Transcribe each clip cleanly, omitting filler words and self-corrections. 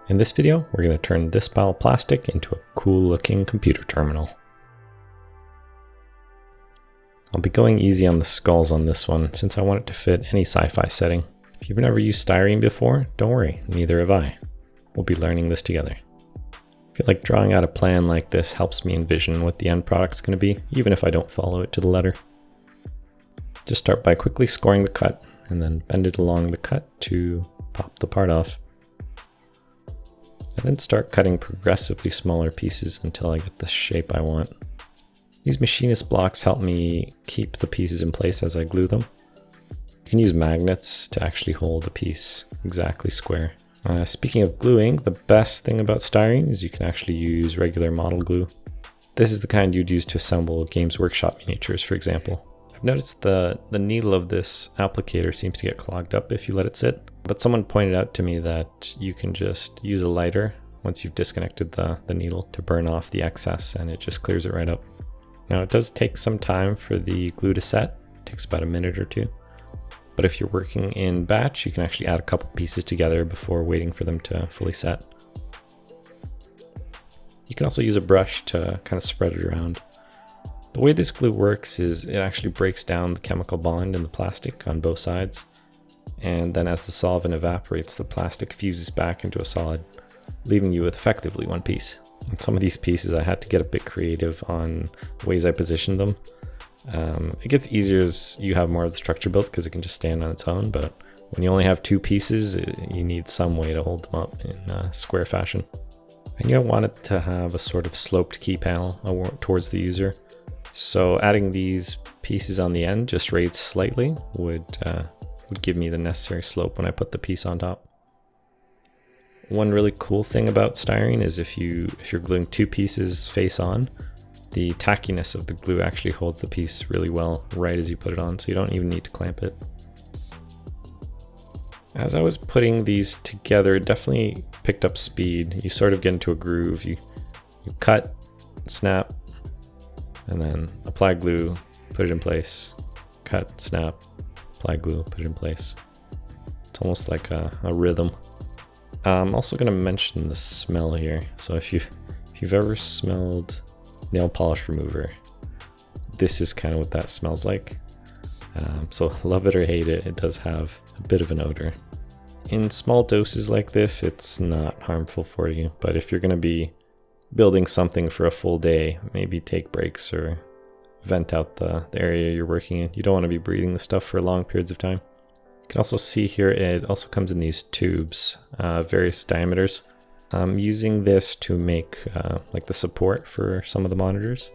In this video, we're going to turn this pile of plastic into a cool looking computer terminal. I'll be going easy on the skulls on this one since I want it to fit any sci-fi setting. If you've never used styrene before, don't worry, neither have I. We'll be learning this together. I feel like drawing out a plan like this helps me envision what the end product's going to be, even if I don't follow it to the letter. Just start by quickly scoring the cut, and then bend it along the cut to pop the part off. And then start cutting progressively smaller pieces until I get the shape I want. These machinist blocks help me keep the pieces in place as I glue them. You can use magnets to actually hold a piece exactly square. Speaking of gluing, the best thing about styrene is you can actually use regular model glue. This is the kind you'd use to assemble Games Workshop miniatures, for example. I've noticed the needle of this applicator seems to get clogged up if you let it sit, but someone pointed out to me that you can just use a lighter once you've disconnected the needle to burn off the excess, and it just clears it right up. Now it does take some time for the glue to set. It takes about a minute or two. But if you're working in batch, you can actually add a couple pieces together before waiting for them to fully set. You can also use a brush to kind of spread it around. The way this glue works is it actually breaks down the chemical bond in the plastic on both sides. And then as the solvent evaporates, the plastic fuses back into a solid, leaving you with effectively one piece. And some of these pieces I had to get a bit creative on ways I positioned them. It gets easier as you have more of the structure built because it can just stand on its own, but when you only have two pieces, you need some way to hold them up in a square fashion. I knew I wanted to have a sort of sloped key panel towards the user, so adding these pieces on the end just raised slightly would give me the necessary slope when I put the piece on top. One really cool thing about styrene is if you're gluing two pieces face on, the tackiness of the glue actually holds the piece really well right as you put it on, so you don't even need to clamp it. As I was putting these together, it definitely picked up speed. You sort of get into a groove. You cut, snap, and then apply glue, put it in place, cut, snap, apply glue, put it in place. It's almost like a rhythm. I'm also going to mention the smell here. So if you've ever smelled nail polish remover, this is kind of what that smells like. So love it or hate it, it does have a bit of an odor. In small doses like this, it's not harmful for you, but if you're going to be building something for a full day, maybe take breaks or vent out the area you're working in. You don't want to be breathing the stuff for long periods of time. You can also see here it also comes in these tubes, various diameters. I'm using this to make like the support for some of the monitors,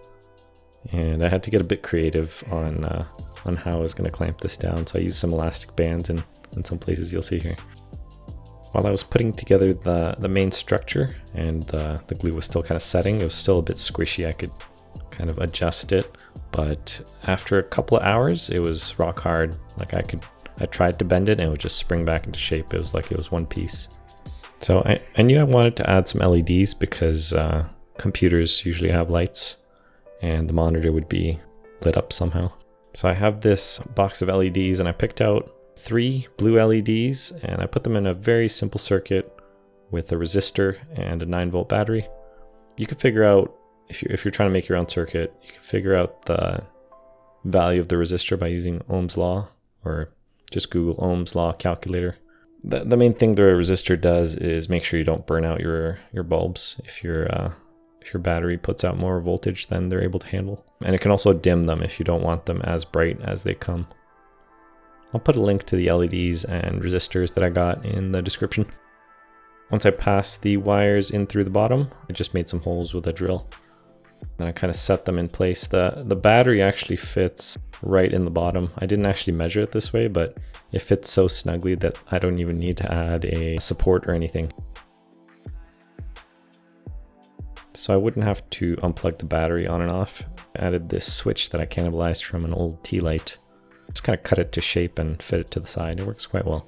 and I had to get a bit creative on how I was going to clamp this down, so I used some elastic bands in some places you'll see here. While I was putting together the main structure and the glue was still kind of setting, it was still a bit squishy. I could kind of adjust it, but after a couple of hours it was rock hard. Like I tried to bend it and it would just spring back into shape. It was like it was one piece. So I knew I wanted to add some LEDs because computers usually have lights and the monitor would be lit up somehow. So I have this box of LEDs and I picked out 3 blue LEDs and I put them in a very simple circuit with a resistor and a 9-volt battery. You can figure out, if you're trying to make your own circuit, you can figure out the value of the resistor by using Ohm's law, or just Google Ohm's law calculator. The main thing the resistor does is make sure you don't burn out your bulbs if your battery puts out more voltage than they're able to handle. And it can also dim them if you don't want them as bright as they come. I'll put a link to the LEDs and resistors that I got in the description. Once I passed the wires in through the bottom, I just made some holes with a drill. Then I kind of set them in place. The battery actually fits right in the bottom. I didn't actually measure it this way, but it fits so snugly that I don't even need to add a support or anything. So I wouldn't have to unplug the battery on and off. I added this switch that I cannibalized from an old tea light. Just kind of cut it to shape and fit it to the side. It works quite well.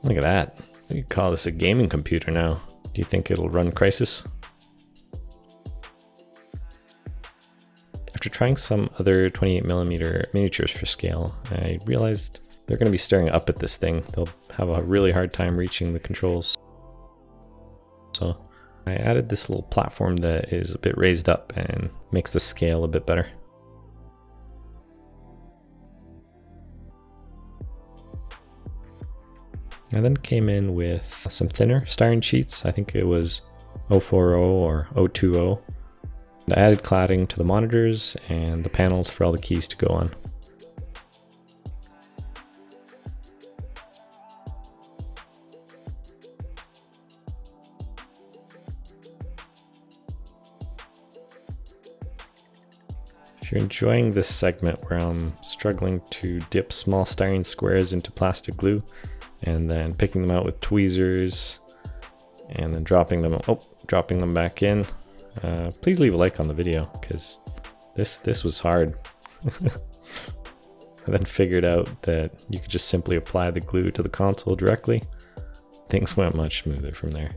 Look at that. You could call this a gaming computer now. Do you think it'll run Crysis? After trying some other 28mm miniatures for scale, I realized they're going to be staring up at this thing. They'll have a really hard time reaching the controls. So I added this little platform that is a bit raised up and makes the scale a bit better. I then came in with some thinner Styrene Sheets. I think it was 040 or 020. And I added cladding to the monitors and the panels for all the keys to go on. If you're enjoying this segment where I'm struggling to dip small styrene squares into plastic glue and then picking them out with tweezers and then dropping them back in, please leave a like on the video, because this was hard. I then figured out that you could just simply apply the glue to the console directly. Things went much smoother from there.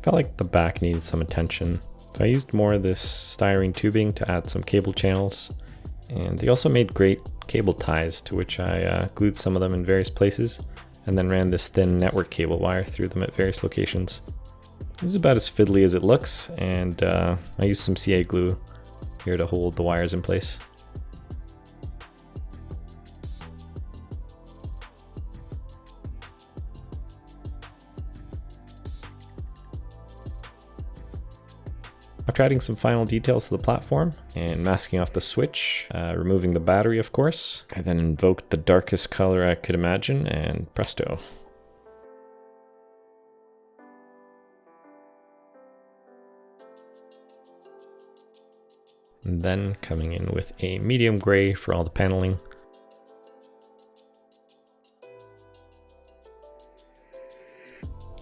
Felt like the back needed some attention, so I used more of this styrene tubing to add some cable channels, and they also made great cable ties, to which I glued some of them in various places and then ran this thin network cable wire through them at various locations. This is about as fiddly as it looks, and I used some CA glue here to hold the wires in place. After adding some final details to the platform and masking off the switch, removing the battery of course, I then invoked the darkest color I could imagine, and presto. And then coming in with a medium gray for all the paneling.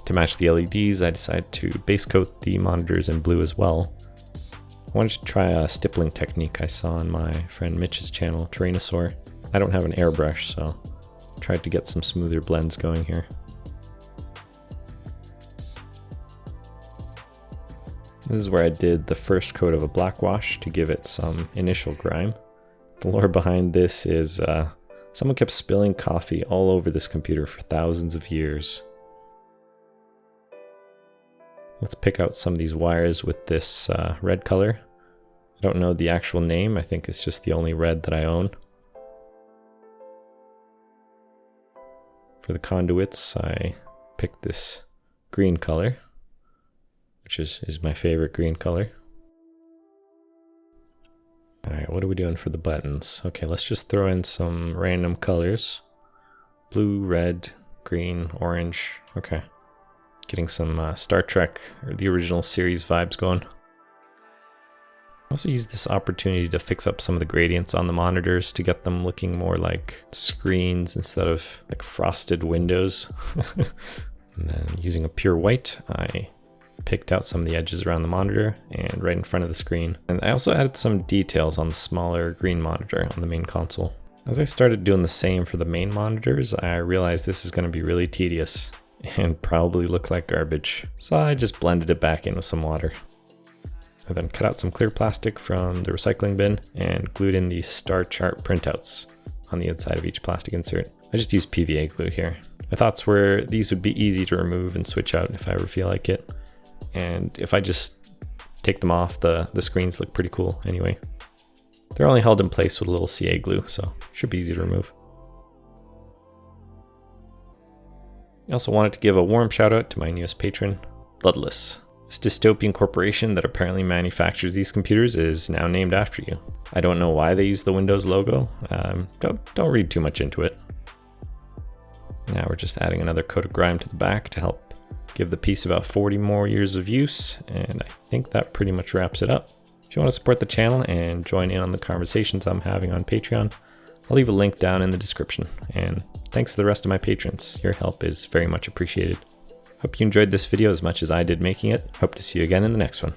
To match the LEDs, I decided to base coat the monitors in blue as well. I wanted to try a stippling technique I saw on my friend Mitch's channel, Tyrannosaur. I don't have an airbrush, so I tried to get some smoother blends going here. This is where I did the first coat of a black wash to give it some initial grime. The lore behind this is someone kept spilling coffee all over this computer for thousands of years. Let's pick out some of these wires with this red color. I don't know the actual name, I think it's just the only red that I own. For the conduits, I picked this green color, which is my favorite green color. Alright, what are we doing for the buttons? Okay, let's just throw in some random colors. Blue, red, green, orange. Okay. Getting some Star Trek, or the original series vibes going. I also used this opportunity to fix up some of the gradients on the monitors to get them looking more like screens instead of like frosted windows. And then using a pure white, I picked out some of the edges around the monitor and right in front of the screen. And I also added some details on the smaller green monitor on the main console. As I started doing the same for the main monitors, I realized this is going to be really tedious and probably look like garbage. So I just blended it back in with some water. I then cut out some clear plastic from the recycling bin and glued in these star chart printouts on the inside of each plastic insert. I just used PVA glue here. My thoughts were these would be easy to remove and switch out if I ever feel like it. And if I just take them off, the screens look pretty cool anyway. They're only held in place with a little CA glue, so should be easy to remove. I also wanted to give a warm shout out to my newest patron, Bloodless. This dystopian corporation that apparently manufactures these computers is now named after you. I don't know why they use the Windows logo. Don't read too much into it. Now we're just adding another coat of grime to the back to help give the piece about 40 more years of use, and I think that pretty much wraps it up. If you want to support the channel and join in on the conversations I'm having on Patreon, I'll leave a link down in the description. And thanks to the rest of my patrons. Your help is very much appreciated. Hope you enjoyed this video as much as I did making it. Hope to see you again in the next one.